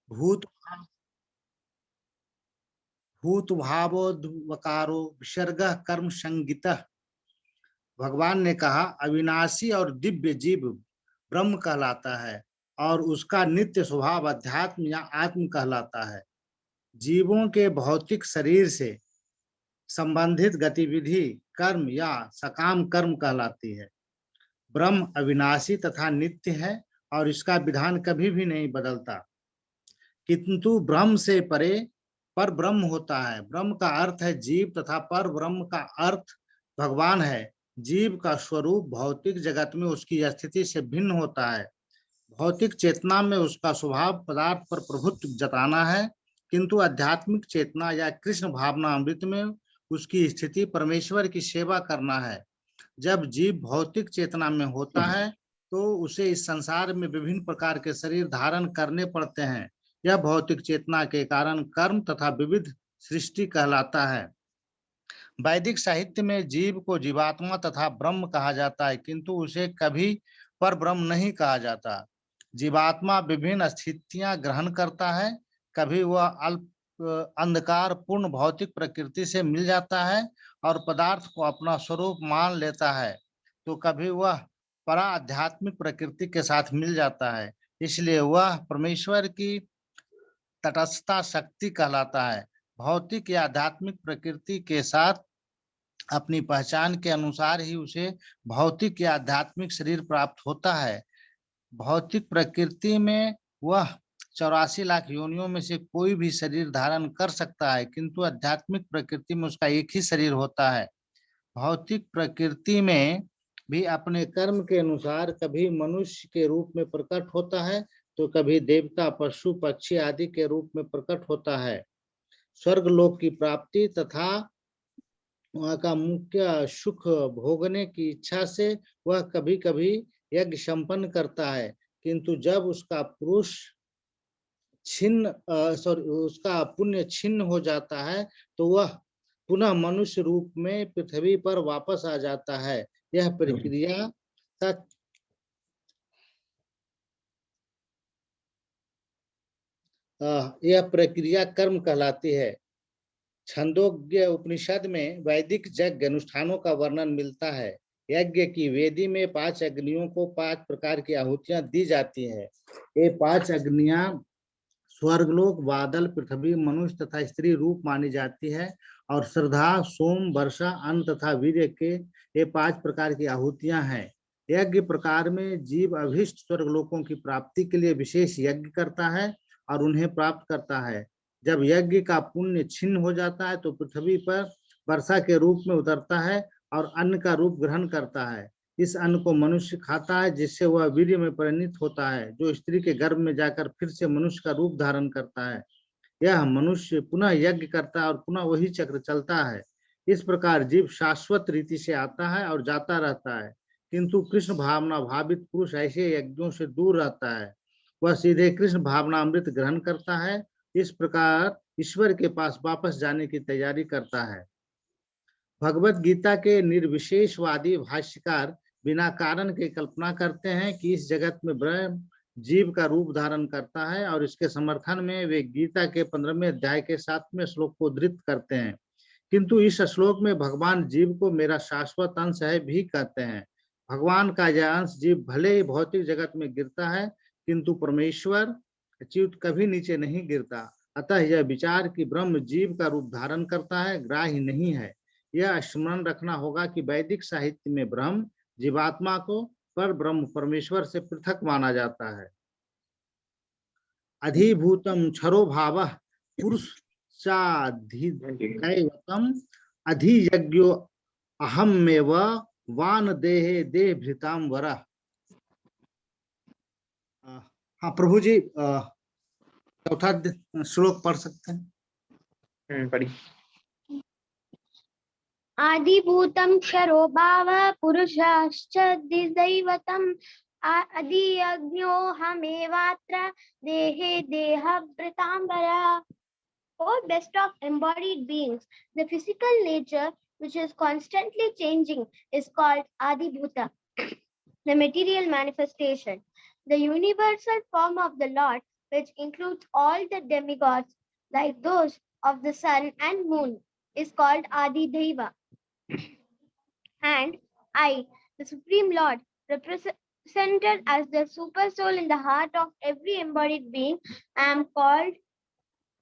भूत भूत भावोद्वकारो विसर्ग कर्म संगीतः। भगवान ने कहा अविनाशी और दिव्य जीव ब्रह्म कहलाता है और उसका नित्य स्वभाव अध्यात्म या आत्म कहलाता है। जीवों के भौतिक शरीर से संबंधित गतिविधि कर्म या सकाम कर्म कहलाती है। ब्रह्म अविनाशी तथा नित्य है और इसका विधान कभी भी नहीं बदलता, किंतु ब्रह्म से परे पर ब्रह्म होता है। ब्रह्म का अर्थ है जीव तथा पर ब्रह्म का अर्थ भगवान है। जीव का स्वरूप भौतिक जगत में उसकी स्थिति से भिन्न होता है। भौतिक चेतना में उसका स्वभाव पदार्थ पर प्रभुत्व जताना है, किंतु आध्यात्मिक चेतना या कृष्ण भावना अमृत में उसकी स्थिति परमेश्वर की सेवा करना है। जब जीव भौतिक चेतना में होता है तो उसे इस संसार में विभिन्न प्रकार के शरीर धारण करने पड़ते हैं। यह भौतिक चेतना के कारण कर्म तथा विविध सृष्टि कहलाता है। वैदिक साहित्य में जीव को जीवात्मा तथा ब्रह्म कहा जाता है, किंतु उसे कभी पर ब्रह्म नहीं कहा जाता। जीवात्मा विभिन्न स्थितियां ग्रहण करता है। कभी वह अल्प अंधकार पूर्ण भौतिक प्रकृति से मिल जाता है और पदार्थ को अपना स्वरूप मान लेता है, तो कभी वह परा आध्यात्मिक प्रकृति के साथ मिल जाता है। इसलिए वह परमेश्वर की तटस्थता शक्ति कहलाता है। भौतिक या आध्यात्मिक प्रकृति के साथ अपनी पहचान के अनुसार ही उसे भौतिक या आध्यात्मिक शरीर प्राप्त होता है। भौतिक प्रकृति में वह 84 लाख योनियों में से कोई भी शरीर धारण कर सकता है, किंतु आध्यात्मिक प्रकृति में उसका एक ही शरीर होता है। भौतिक प्रकृति में भी अपने कर्म के अनुसार कभी मनुष्य के रूप में प्रकट होता है तो कभी देवता पशु पक्षी आदि के रूप में प्रकट होता है। स्वर्गलोक की प्राप्ति तथा वहाँ का मुख्य सुख भोगने की इच्छा से वह कभी कभी यज्ञ संपन्न करता है, किंतु जब उसका उसका पुण्य छिन्न हो जाता है तो वह पुनः मनुष्य रूप में पृथ्वी पर वापस आ जाता है। यह प्रक्रिया कर्म कहलाती है। छंदोग्य उपनिषद में वैदिक यज्ञ अनुष्ठानों का वर्णन मिलता है। यज्ञ की वेदी में 5 अग्नियों को 5 प्रकार की आहुतियां दी जाती है। ये 5 अग्नियां स्वर्गलोक, बादल, पृथ्वी, मनुष्य तथा स्त्री रूप मानी जाती है और श्रद्धा, सोम, वर्षा, अन्न तथा वीर्य के ये 5 प्रकार की आहुतियां हैं। यज्ञ प्रकार में जीव अभिष्ट स्वर्गलोकों की प्राप्ति के लिए विशेष यज्ञ करता है और उन्हें प्राप्त करता है। जब यज्ञ का पुण्य छिन्न हो जाता है तो पृथ्वी पर वर्षा के रूप में उतरता है और अन्न का रूप ग्रहण करता है। इस अन्न को मनुष्य खाता है, जिससे वह वीर्य में परिणत होता है, जो स्त्री के गर्भ में जाकर फिर से मनुष्य का रूप धारण करता है। यह मनुष्य पुनः यज्ञ करता है और पुनः वही चक्र चलता है। इस प्रकार जीव शाश्वत रीति से आता है और जाता रहता है, किंतु कृष्ण भावना भावित पुरुष ऐसे यज्ञों से दूर रहता है। वह सीधे कृष्ण भावना अमृत ग्रहण करता है। इस प्रकार ईश्वर के पास वापस जाने की तैयारी करता है। भगवत गीता के निर्विशेषवादी भाष्यकार बिना कारण के कल्पना करते हैं कि इस जगत में ब्रह्म जीव का रूप धारण करता है और इसके समर्थन में वे गीता के 15वें अध्याय के 7वें श्लोक को उद्धृत करते हैं, किंतु इस श्लोक में भगवान जीव को मेरा शाश्वत अंश है भी कहते हैं। भगवान का यह अंश जीव भले ही भौतिक जगत में गिरता है, किंतु परमेश्वर जीव कभी नीचे नहीं गिरता। अतः यह विचार कि ब्रह्म जीव का रूप धारण करता है ग्राह्य नहीं है। यह स्मरण रखना होगा कि वैदिक साहित्य में ब्रह्म जीवात्मा को पर ब्रह्म परमेश्वर से पृथक माना जाता है। अधिभूतम क्षरो भावः पुरुषाधिदैवतम अधियज्ञो अहमेव वान देहे देहभृताम वरः। हाँ प्रभु जी, चौथा श्लोक पढ़ सकते हैं? पढ़ी। आदिभूतम क्षरो भावः पुरुषाश्चाधिदैवतम् अधियज्ञोऽहमेवात्र देहे देहभृताम्बरः। O best of embodied beings, the physical nature which is constantly changing is called Adibhuta, the material manifestation. The universal form of the Lord which includes all the demigods like those of the sun and moon, is called Adi Deva. And I, the Supreme Lord, represented as the super soul in the heart of every embodied being, am called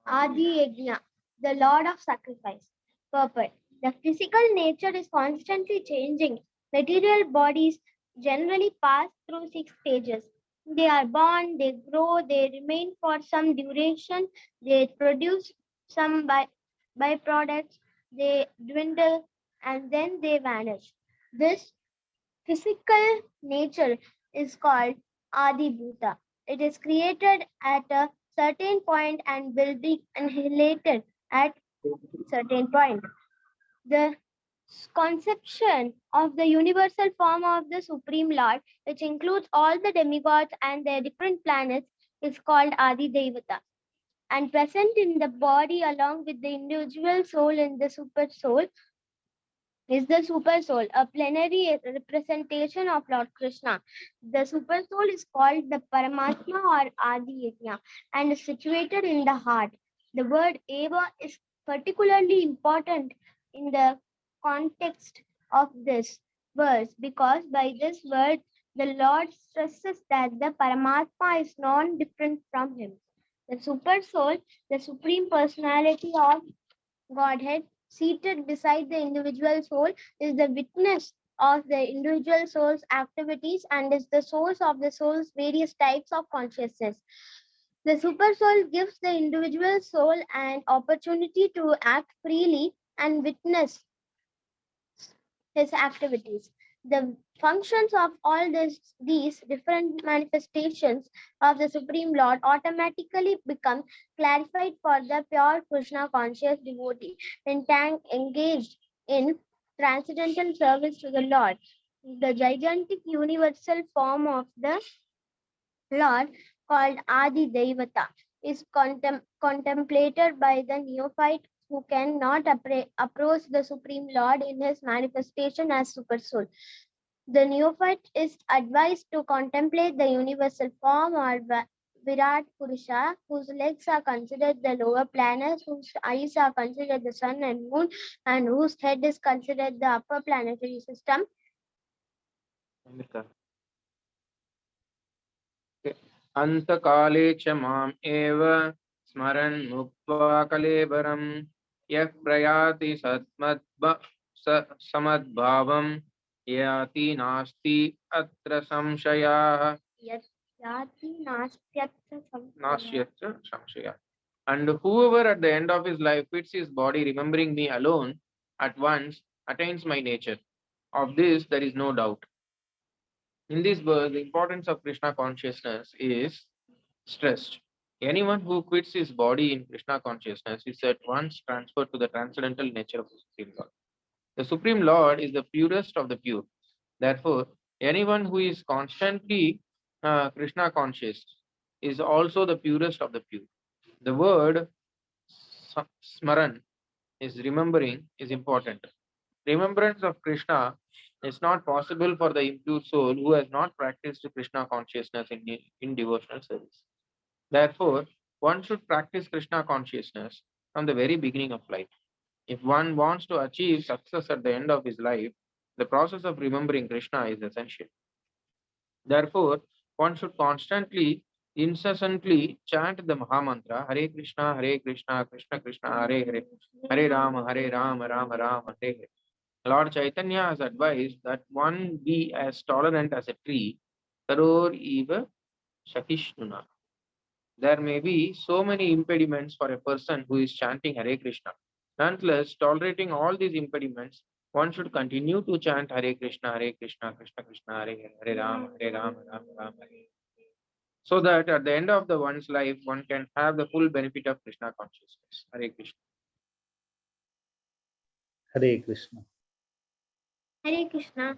Adi Yajna, the Lord of Sacrifice. Purport. The physical nature is constantly changing. Material bodies generally pass through 6 stages. They are born, they grow, they remain for some duration, they produce some byproducts, they dwindle, and then they vanish. This physical nature is called Adi Bhuta. It is created at a certain point and will be annihilated at certain point. The conception of the universal form of the Supreme Lord, which includes all the demigods and their different planets, is called Adi Devata. And present in the body along with the individual soul in the super soul is the super soul, a plenary representation of Lord Krishna. The super soul is called the Paramatma or Adi Yajna and is situated in the heart. The word Eva is particularly important in the context of this verse because by this word the Lord stresses that the Paramatma is non-different from him. The super soul, the supreme personality of Godhead, seated beside the individual soul, is the witness of the individual soul's activities and is the source of the soul's various types of consciousness. The super soul gives the individual soul an opportunity to act freely and witness his activities. The functions of all these different manifestations of the Supreme Lord automatically become clarified for the pure Krishna conscious devotee engaged in transcendental service to the Lord. The gigantic universal form of the Lord, called Adi Devata, is contemplated by the neophyte who cannot approach the Supreme Lord in his manifestation as Super Soul. The neophyte is advised to contemplate the universal form or Virat Purusha, whose legs are considered the lower planets, whose eyes are considered the sun and moon, and whose head is considered the upper planetary system. अंतकाले च माम् एव स्मरन् मुक्त्वा कलेबरं यः प्रयाति समद्भावं याति नास्ति अत्र संशयः नास्त्यत्र संशयः. And whoever at the end of his life quits his body remembering me alone at once attains my nature. Of this there is no doubt. In this verse, the importance of Krishna consciousness is stressed. Anyone who quits his body in Krishna consciousness is at once transferred to the transcendental nature of the Supreme Lord. The Supreme Lord is the purest of the pure. Therefore, anyone who is constantly Krishna conscious is also the purest of the pure. The word smaran is remembering is important. Remembrance of Krishna is not possible for the impure soul who has not practiced Krishna consciousness in devotional service. Therefore, one should practice Krishna consciousness from the very beginning of life. If one wants to achieve success at the end of his life, the process of remembering Krishna is essential. Therefore, one should constantly, incessantly chant the Mahamantra, Hare Krishna, Krishna Krishna, Hare Hare, Hare Rama, Rama Rama, Hare Hare. Lord Chaitanya has advised that one be as tolerant as a tree, Karor eva Shakishnuna. There may be so many impediments for a person who is chanting Hare Krishna. Nonetheless, tolerating all these impediments, one should continue to chant Hare Krishna, Krishna Krishna, Hare Hare, Hare Rama, Rama Rama, Hare. So that at the end of one's life, one can have the full benefit of Krishna consciousness. Hare Krishna. Hare Krishna. Hare Krishna.